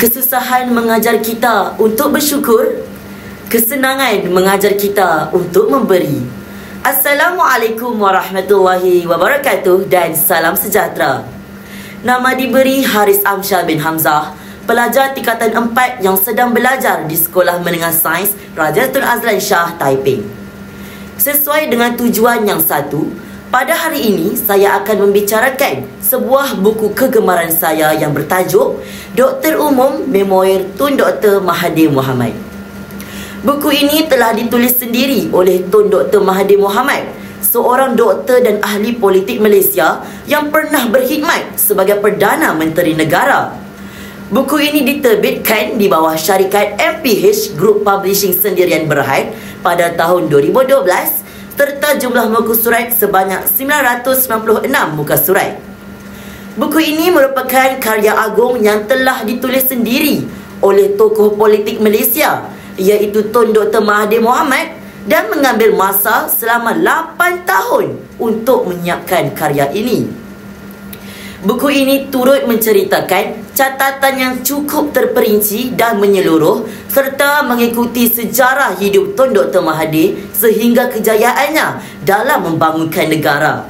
Kesusahan mengajar kita untuk bersyukur, kesenangan mengajar kita untuk memberi. Assalamualaikum warahmatullahi wabarakatuh dan salam sejahtera. Nama diberi Haris Amsyah bin Hamzah, pelajar tingkatan 4 yang sedang belajar di Sekolah Menengah Sains Raja Tun Azlan Shah, Taiping. Sesuai dengan tujuan yang satu, pada hari ini saya akan membicarakan sebuah buku kegemaran saya yang bertajuk Doktor Umum Memoir Tun Dr. Mahathir Mohamad. Buku ini telah ditulis sendiri oleh Tun Dr. Mahathir Mohamad, seorang doktor dan ahli politik Malaysia yang pernah berkhidmat sebagai Perdana Menteri Negara. Buku ini diterbitkan di bawah syarikat MPH Group Publishing Sendirian Berhad pada tahun 2012 serta jumlah muka surat sebanyak 996 muka surat. Buku ini merupakan karya agung yang telah ditulis sendiri oleh tokoh politik Malaysia iaitu Tun Dr. Mahathir Mohamad dan mengambil masa selama 8 tahun untuk menyiapkan karya ini. Buku ini turut menceritakan catatan yang cukup terperinci dan menyeluruh serta mengikuti sejarah hidup Tun Dr. Mahathir sehingga kejayaannya dalam membangunkan negara.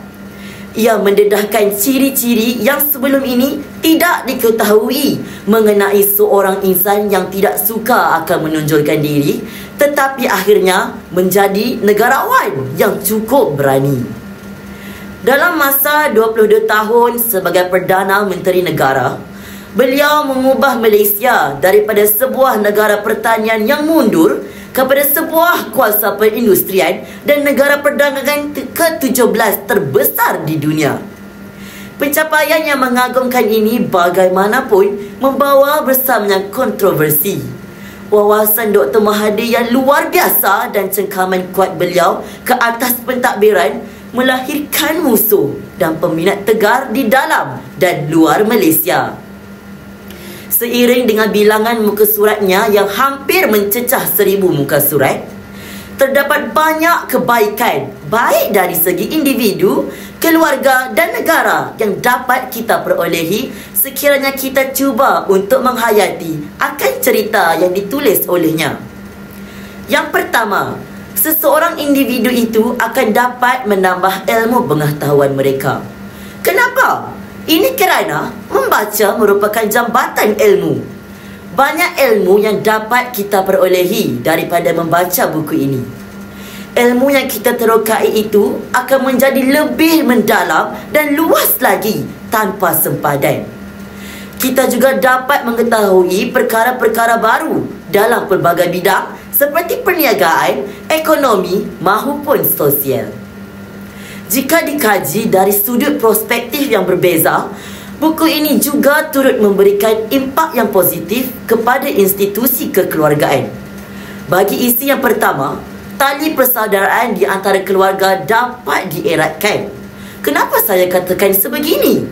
Ia mendedahkan ciri-ciri yang sebelum ini tidak diketahui mengenai seorang insan yang tidak suka akan menonjolkan diri tetapi akhirnya menjadi negarawan yang cukup berani. Dalam masa 22 tahun sebagai Perdana Menteri Negara, beliau mengubah Malaysia daripada sebuah negara pertanian yang mundur kepada sebuah kuasa perindustrian dan negara perdagangan ke-17 terbesar di dunia. Pencapaian yang mengagumkan ini bagaimanapun membawa bersamanya kontroversi. Wawasan Dr. Mahathir yang luar biasa dan cengkaman kuat beliau ke atas pentadbiran melahirkan musuh dan peminat tegar di dalam dan luar Malaysia. Seiring dengan bilangan muka suratnya yang hampir mencecah 1000 muka surat, terdapat banyak kebaikan baik dari segi individu, keluarga dan negara yang dapat kita perolehi sekiranya kita cuba untuk menghayati akan cerita yang ditulis olehnya. Yang pertama, seseorang individu itu akan dapat menambah ilmu pengetahuan mereka. Kenapa? Ini kerana membaca merupakan jambatan ilmu. Banyak ilmu yang dapat kita perolehi daripada membaca buku ini. Ilmu yang kita terokai itu akan menjadi lebih mendalam dan luas lagi tanpa sempadan. Kita juga dapat mengetahui perkara-perkara baru dalam pelbagai bidang seperti perniagaan, ekonomi maupun sosial. Jika dikaji dari sudut perspektif yang berbeza, buku ini juga turut memberikan impak yang positif kepada institusi kekeluargaan. Bagi isi yang pertama, tali persaudaraan di antara keluarga dapat dieratkan. Kenapa saya katakan sebegini?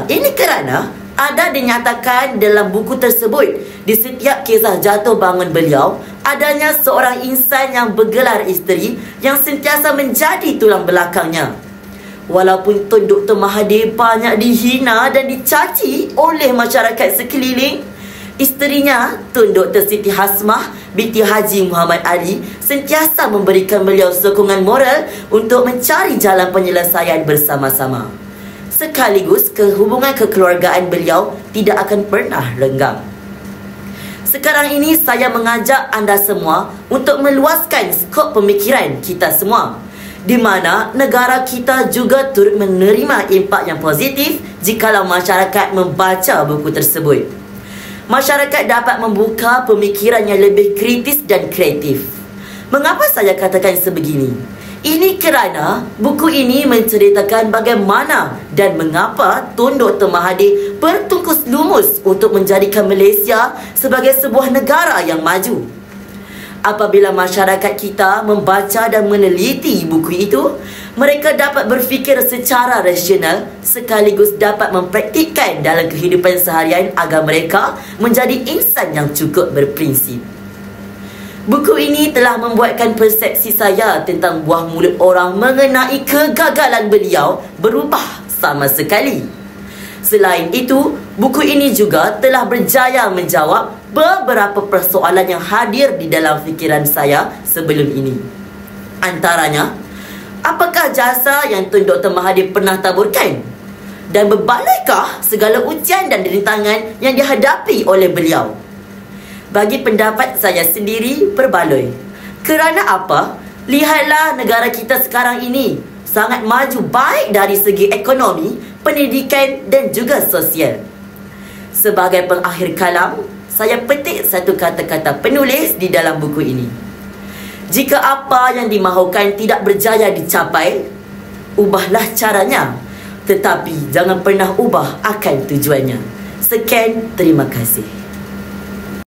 Ini kerana ada dinyatakan dalam buku tersebut di setiap kisah jatuh bangun beliau adanya seorang insan yang bergelar isteri yang sentiasa menjadi tulang belakangnya. Walaupun Tun Dr. Mahathir banyak dihina dan dicaci oleh masyarakat sekeliling, isterinya Tun Dr. Siti Hasmah binti Haji Muhammad Ali sentiasa memberikan beliau sokongan moral untuk mencari jalan penyelesaian bersama-sama. Sekaligus hubungan kekeluargaan beliau tidak akan pernah renggang. Sekarang ini saya mengajak anda semua untuk meluaskan skop pemikiran kita semua, di mana negara kita juga turut menerima impak yang positif jikalau masyarakat membaca buku tersebut. Masyarakat dapat membuka pemikiran yang lebih kritis dan kreatif. Mengapa saya katakan sebegini? Ini kerana buku ini menceritakan bagaimana dan mengapa Tun Dr. Mahathir bertungkus lumus untuk menjadikan Malaysia sebagai sebuah negara yang maju. Apabila masyarakat kita membaca dan meneliti buku itu, mereka dapat berfikir secara rasional sekaligus dapat mempraktikkan dalam kehidupan seharian agar mereka menjadi insan yang cukup berprinsip. Buku ini telah membuatkan persepsi saya tentang buah mulut orang mengenai kegagalan beliau berubah sama sekali. Selain itu, buku ini juga telah berjaya menjawab beberapa persoalan yang hadir di dalam fikiran saya sebelum ini. Antaranya, apakah jasa yang Tun Dr. Mahathir pernah taburkan? Dan berbalaikah segala ujian dan rintangan yang dihadapi oleh beliau? Bagi pendapat saya sendiri, berbaloi. Kerana apa? Lihatlah negara kita sekarang ini sangat maju baik dari segi ekonomi, pendidikan dan juga sosial. Sebagai pengakhir kalam, saya petik satu kata-kata penulis di dalam buku ini. Jika apa yang dimahukan tidak berjaya dicapai, ubahlah caranya. Tetapi jangan pernah ubah akan tujuannya. Sekian, terima kasih.